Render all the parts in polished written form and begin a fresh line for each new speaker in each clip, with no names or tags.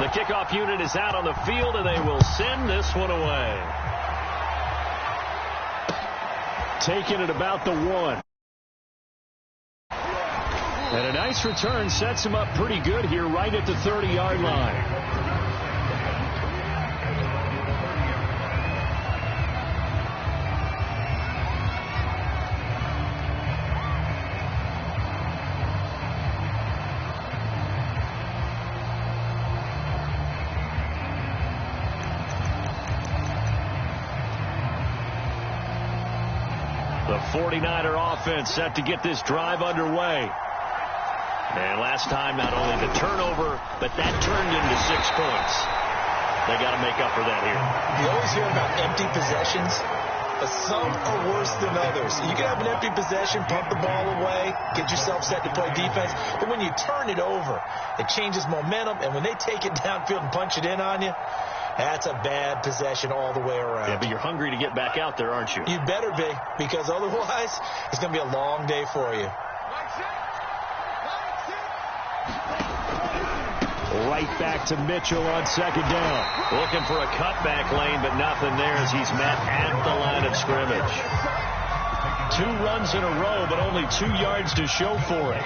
The kickoff unit is out on the field, and they will send this one away. Taking it about the 1. And a nice return sets him up pretty good here right at the 30-yard line. The 49er offense set to get this drive underway. And last time, not only the turnover, but that turned into 6 points. They got to make up for that here.
You always hear about empty possessions, but some are worse than others. You can have an empty possession, pump the ball away, get yourself set to play defense, but when you turn it over, it changes momentum, and when they take it downfield and punch it in on you, that's a bad possession all the way around.
Yeah, but you're hungry to get back out there, aren't you?
You better be, because otherwise, it's going to be a long day for you.
Right back to Mitchell on second down. Looking for a cutback lane, but nothing there as he's met at the line of scrimmage. 2 runs in a row, but only 2 yards to show for it.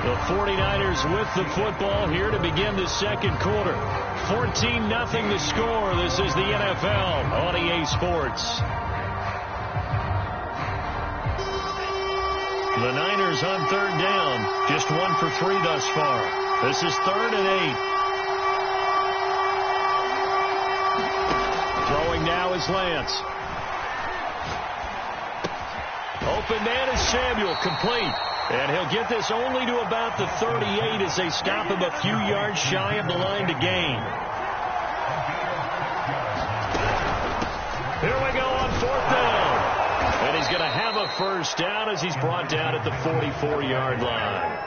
The 49ers with the football here to begin the second quarter. 14-0 the score. This is the NFL on EA Sports. The Niners on third down. Just 1 for 3 thus far. This is 3rd and 8. Throwing now is Lance. Open man is Samuel, complete. And he'll get this only to about the 38 as they stop him a few yards shy of the line to gain. Here we go on 4th down. And he's going to have a first down as he's brought down at the 44-yard line.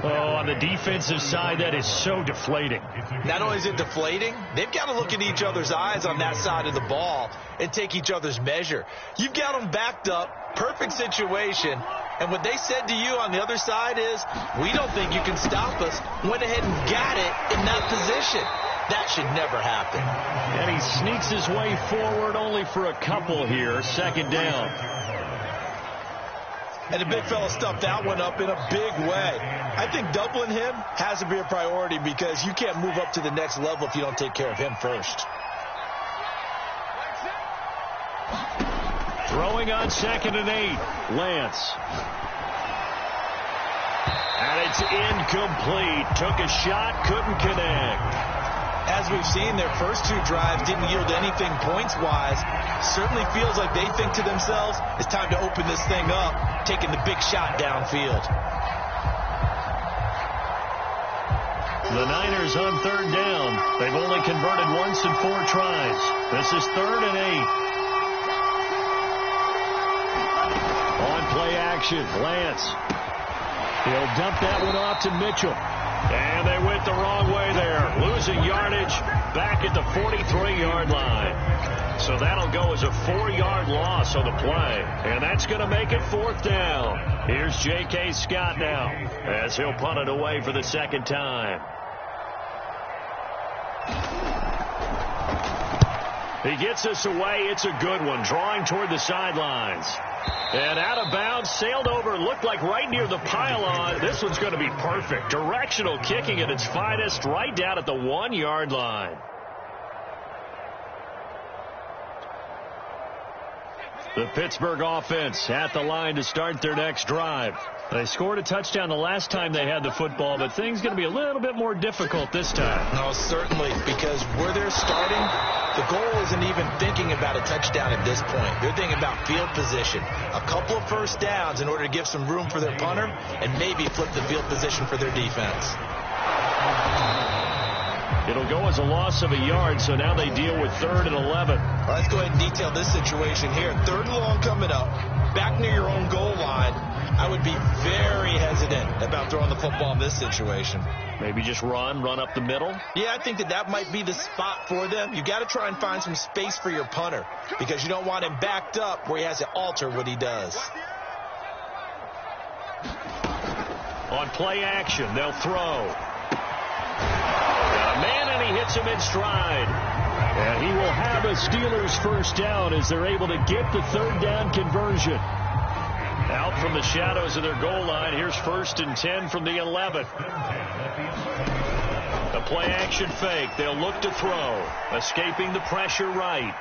Oh, on the defensive side, that is so deflating.
Not only is it deflating, they've got to look at each other's eyes on that side of the ball and take each other's measure. You've got them backed up, perfect situation, and what they said to you on the other side is, we don't think you can stop us. Went ahead and got it in that position. That should never happen.
And he sneaks his way forward only for a couple here. 2nd down.
And the big fella stuffed that one up in a big way. I think doubling him has to be a priority because you can't move up to the next level if you don't take care of him first.
Throwing on 2nd and 8. Lance. And it's incomplete. Took a shot, couldn't connect.
As we've seen, their first 2 drives didn't yield anything points-wise. Certainly feels like they think to themselves, it's time to open this thing up, taking the big shot downfield.
The Niners on 3rd down. They've only converted once in 4 tries. This is 3rd and 8. On play action, Lance. He'll dump that one off to Mitchell. And they went the wrong way there. Losing yardage back at the 43-yard line. So that'll go as a 4-yard loss on the play. And that's going to make it 4th down. Here's J.K. Scott now as he'll punt it away for the 2nd time. He gets us away. It's a good one. Drawing toward the sidelines. And out of bounds, sailed over, looked like right near the pylon. This one's going to be perfect. Directional kicking at its finest, right down at the 1-yard line. The Pittsburgh offense at the line to start their next drive. They scored a touchdown the last time they had the football, but things going to be a little bit more difficult this time.
No, certainly, because where they're starting, the goal isn't even thinking about a touchdown at this point. They're thinking about field position. A couple of first downs in order to give some room for their punter and maybe flip the field position for their defense.
It'll go as a loss of a yard, so now they deal with 3rd and 11.
Well, let's go ahead and detail this situation here. 3rd and long coming up, back near your own goal line. I would be very hesitant about throwing the football in this situation.
Maybe just run up the middle?
Yeah, I think that might be the spot for them. You got to try and find some space for your punter because you don't want him backed up where he has to alter what he does.
On play action, they'll throw. Got a man, and he hits him in stride. And he will have a Steelers first down as they're able to get the third down conversion. Out from the shadows of their goal line, here's 1st and 10 from the 11. The play action fake. They'll look to throw. Escaping the pressure right.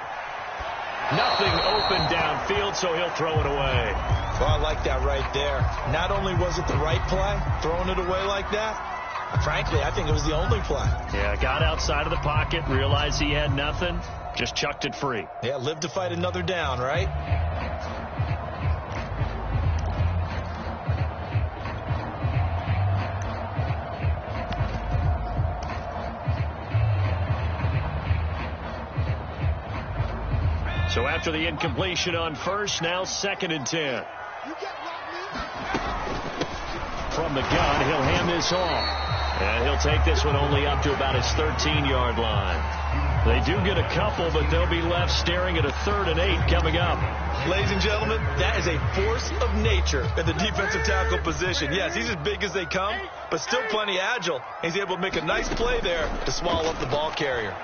Nothing open downfield, so he'll throw it away.
Well, I like that right there. Not only was it the right play, throwing it away like that, frankly, I think it was the only play.
Yeah, got outside of the pocket, realized he had nothing, just chucked it free.
Yeah, live to fight another down, right?
So after the incompletion on first, now 2nd and 10. From the gun, he'll hand this off. And he'll take this one only up to about his 13-yard line. They do get a couple, but they'll be left staring at a 3rd and 8 coming up.
Ladies and gentlemen, that is a force of nature in the defensive tackle position. Yes, he's as big as they come, but still plenty agile. He's able to make a nice play there to swallow up the ball carrier.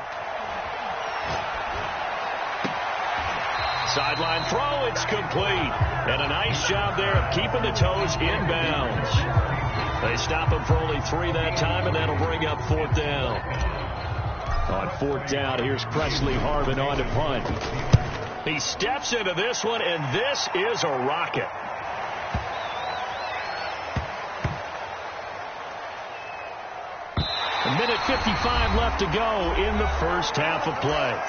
Sideline throw, it's complete. And a nice job there of keeping the toes in bounds. They stop him for only 3 that time, and that'll bring up 4th down. On 4th down, here's Presley Harvin on to punt. He steps into this one, and this is a rocket. A minute 55 left to go in the first half of play.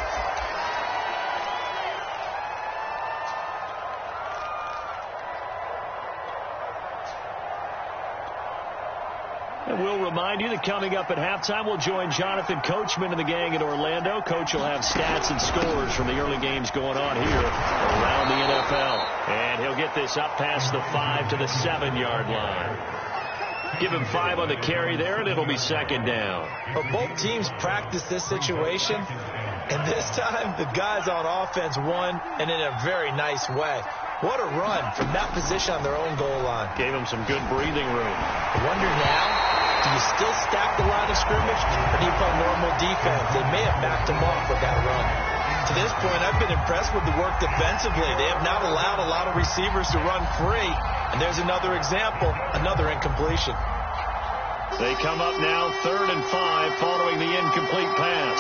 And we'll remind you that coming up at halftime, we'll join Jonathan Coachman and the gang in Orlando. Coach will have stats and scores from the early games going on here around the NFL. And he'll get this up past the 5 to the 7-yard line. Give him 5 on the carry there, and it'll be 2nd down.
But both teams practice this situation, and this time the guys on offense won, and in a very nice way. What a run from that position on their own goal line.
Gave them some good breathing room.
I wonder now, do you still stack the line of scrimmage, or do you play normal defense? They may have backed them off with that run. To this point, I've been impressed with the work defensively. They have not allowed a lot of receivers to run free. And there's another example, another incompletion.
They come up now 3rd and 5 following the incomplete pass.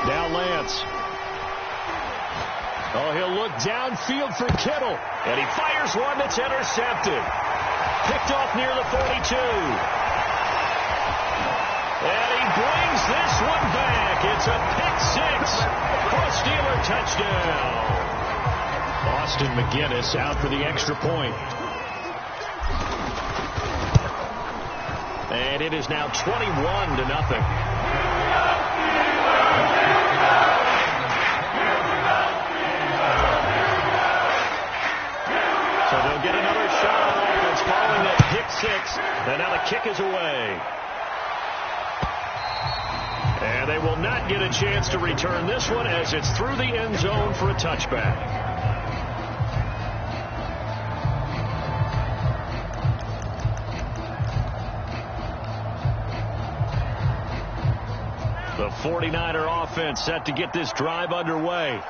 Now Lance. Oh, he'll look downfield for Kittle. And he fires one that's intercepted. Picked off near the 42. And he brings this one back. It's a pick-6 for a Steeler touchdown. Austin McGinnis out for the extra point. And it is now 21-0. So they'll get another shot on offense following that pick-6. And now the kick is away. And they will not get a chance to return this one as it's through the end zone for a touchback. The 49er offense set to get this drive underway.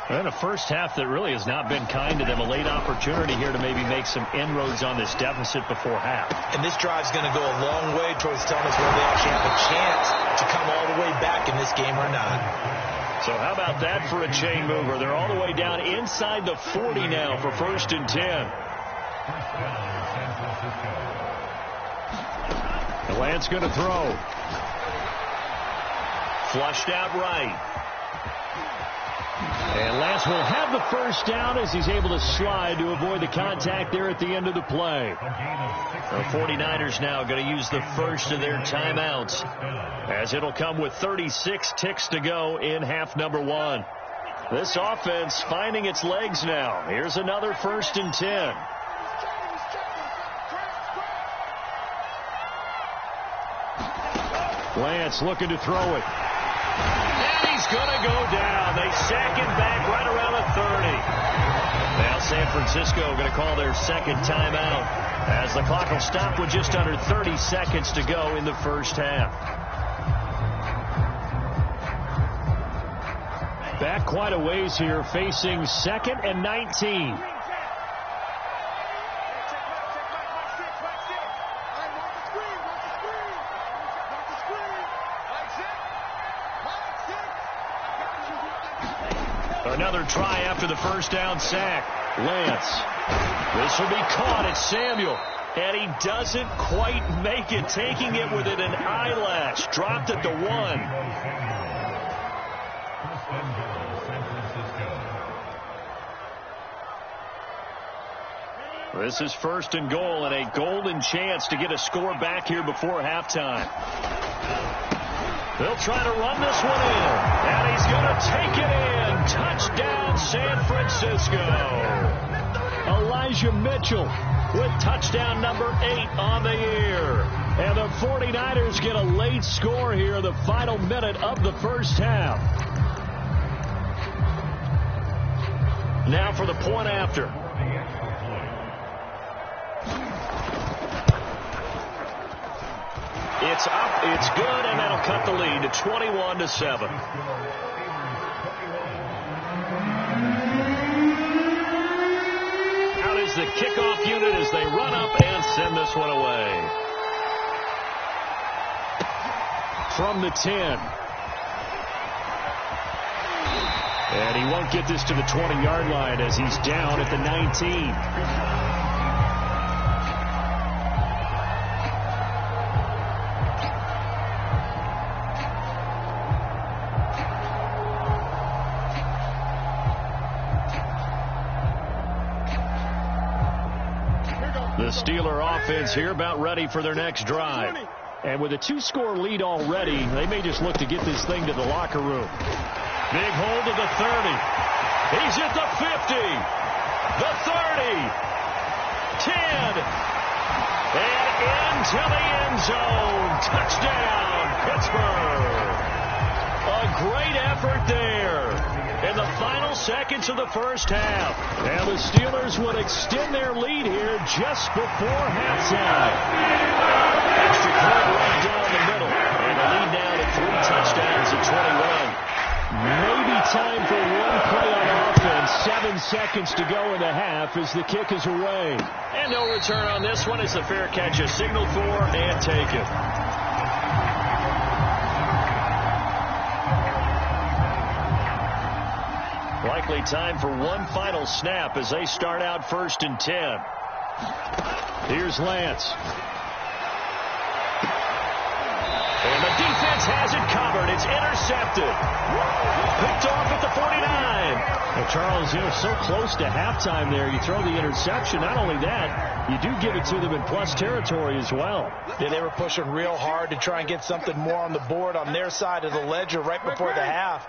And a first half that really has not been kind to them. A late opportunity here to maybe make some inroads on this deficit before half.
And this drive's going to go a long way towards telling us whether they actually have a chance to come all the way back in this game or not.
So how about that for a chain mover? They're all the way down inside the 40 now for 1st and 10. The Lance going to throw. Flushed out right. And Lance will have the first down as he's able to slide to avoid the contact there at the end of the play. The 49ers now going to use the first of their timeouts as it'll come with 36 ticks to go in half number 1. This offense finding its legs now. Here's another 1st and 10. Lance looking to throw it. And he's going to go down. They sack him back right around the 30. Now San Francisco going to call their second timeout as the clock will stop with just under 30 seconds to go in the first half. Back quite a ways here, facing 2nd and 19. Another try after the first down sack. Lance. This will be caught. It's Samuel. And he doesn't quite make it, taking it within an eyelash. Dropped at the 1. This is 1st and goal and a golden chance to get a score back here before halftime. They'll try to run this one in, and he's going to take it in. Touchdown, San Francisco. Elijah Mitchell with touchdown number 8 on the year. And the 49ers get a late score here in the final minute of the first half. Now for the point after. It's up, it's good, and that'll cut the lead to 21-7. Out is the kickoff unit as they run up and send this one away. From the 10. And he won't get this to the 20-yard line as he's down at the 19. The Steeler offense here about ready for their next drive. And with a 2-score lead already, they may just look to get this thing to the locker room. Big hold of the 30. He's at the 50. The 30. 10. And into the end zone. Touchdown, Pittsburgh. A great effort there in the final seconds of the first half. And the Steelers would extend their lead here just before halftime. Extra point right down the middle. And the lead now to 3 touchdowns at 21. Maybe time for one play on offense. 7 seconds to go in the half as the kick is away. And no return on this one as the fair catch is signaled for and taken. Likely time for one final snap as they start out 1st and 10. Here's Lance. And the defense has it covered. It's intercepted. Picked off at the 49. Well, Charles, so close to halftime there. You throw the interception. Not only that, you do give it to them in plus territory as well.
Yeah, they were pushing real hard to try and get something more on the board on their side of the ledger right before the half.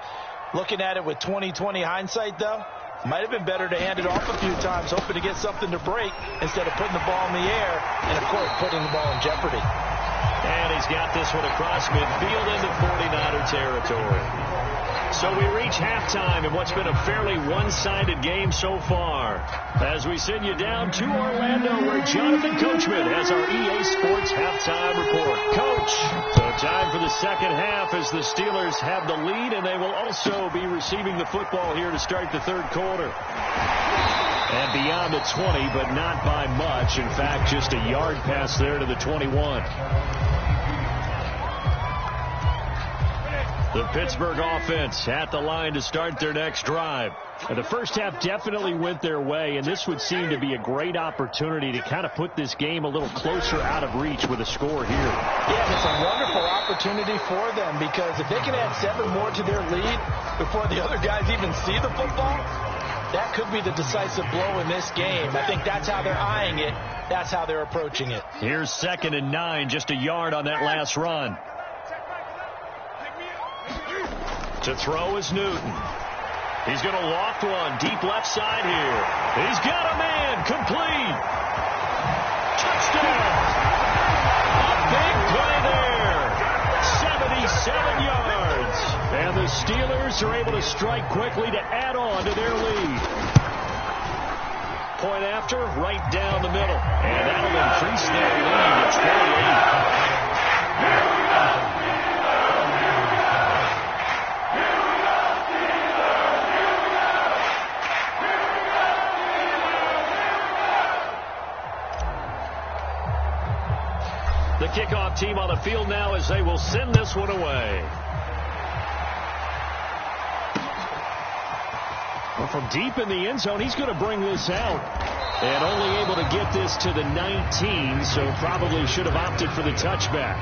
Looking at it with 20/20 hindsight, though, might have been better to hand it off a few times, hoping to get something to break instead of putting the ball in the air and, of course, putting the ball in jeopardy.
And he's got this one across midfield into 49er territory. So we reach halftime in what's been a fairly one-sided game so far. As we send you down to Orlando, where Jonathan Coachman has our EA Sports halftime report. Coach, so time for the second half as the Steelers have the lead, and they will also be receiving the football here to start the third quarter. And beyond the 20, but not by much. In fact, just a yard pass there to the 21. The Pittsburgh offense at the line to start their next drive. The first half definitely went their way, and this would seem to be a great opportunity to kind of put this game a little closer out of reach with a score here.
Yeah, it's a wonderful opportunity for them because if they can add 7 more to their lead before the other guys even see the football, that could be the decisive blow in this game. I think that's how they're eyeing it. That's how they're approaching it.
Here's 2nd and 9, just a yard on that last run. To throw is Newton. He's going to loft one deep left side here. He's got a man complete. Touchdown. A big play there. 77 yards. And the Steelers Steelers are able to strike quickly to add on to their lead. Point after, right down the middle. And that'll increase their lead to 28. The kickoff team on the field now as they will send this one away. Well, from deep in the end zone, he's going to bring this out. And only able to get this to the 19, so probably should have opted for the touchback.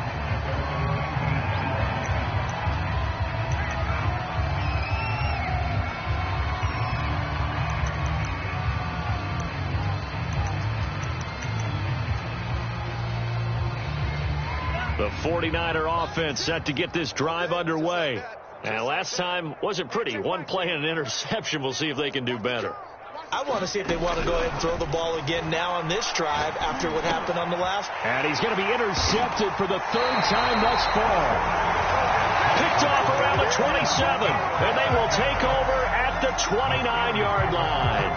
The 49er offense set to get this drive underway. And last time wasn't pretty. One play and an interception. We'll see if they can do better.
I want to see if they want to go ahead and throw the ball again now on this drive after what happened on the last.
And he's going to be intercepted for the third time thus far. Picked off around the 27. And they will take over at the 29-yard line.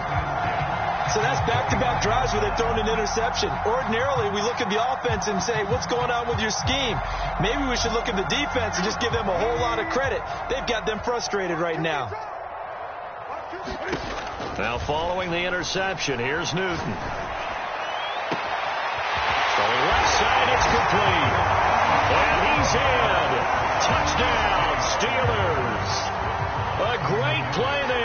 So that's back-to-back drives where they've thrown an interception. Ordinarily, we look at the offense and say, what's going on with your scheme? Maybe we should look at the defense and just give them a whole lot of credit. They've got them frustrated right now.
Now following the interception, here's Newton. So left side, it's complete. And he's in. Touchdown, Steelers. A great play there.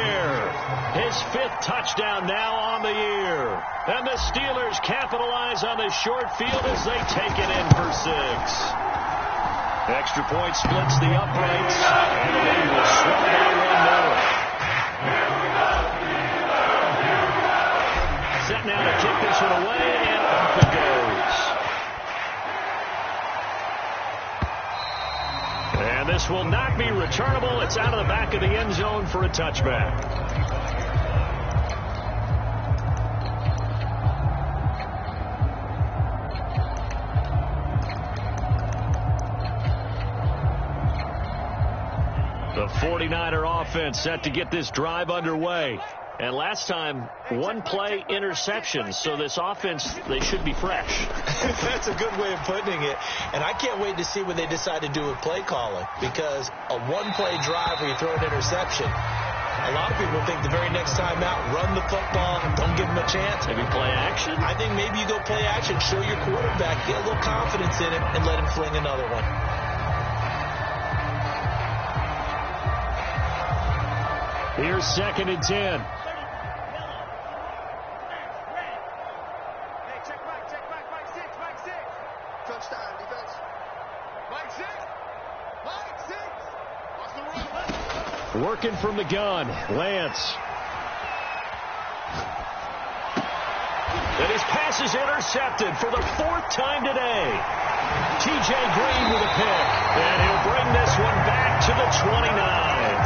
His 5th touchdown now on the year. And the Steelers capitalize on the short field as they take it in for 6. Extra point splits the uprights. And the lead will swell by 1 more. Set now to kick this one away, and off it goes. And this will not be returnable. It's out of the back of the end zone for a touchback. The 49er offense set to get this drive underway. And last time, one play interception. So this offense, they should be fresh.
That's a good way of putting it. And I can't wait to see what they decide to do with play calling. Because a one-play drive where you throw an interception, a lot of people think the very next time out, run the football, don't give them a chance.
Maybe play action?
I think maybe you go play action, show your quarterback, get a little confidence in him, and let him fling another one.
Here's 2nd and 10. Working from the gun, Lance. And his pass is intercepted for the 4th time today. T.J. Green with a pick. And he'll bring this one back to the 29.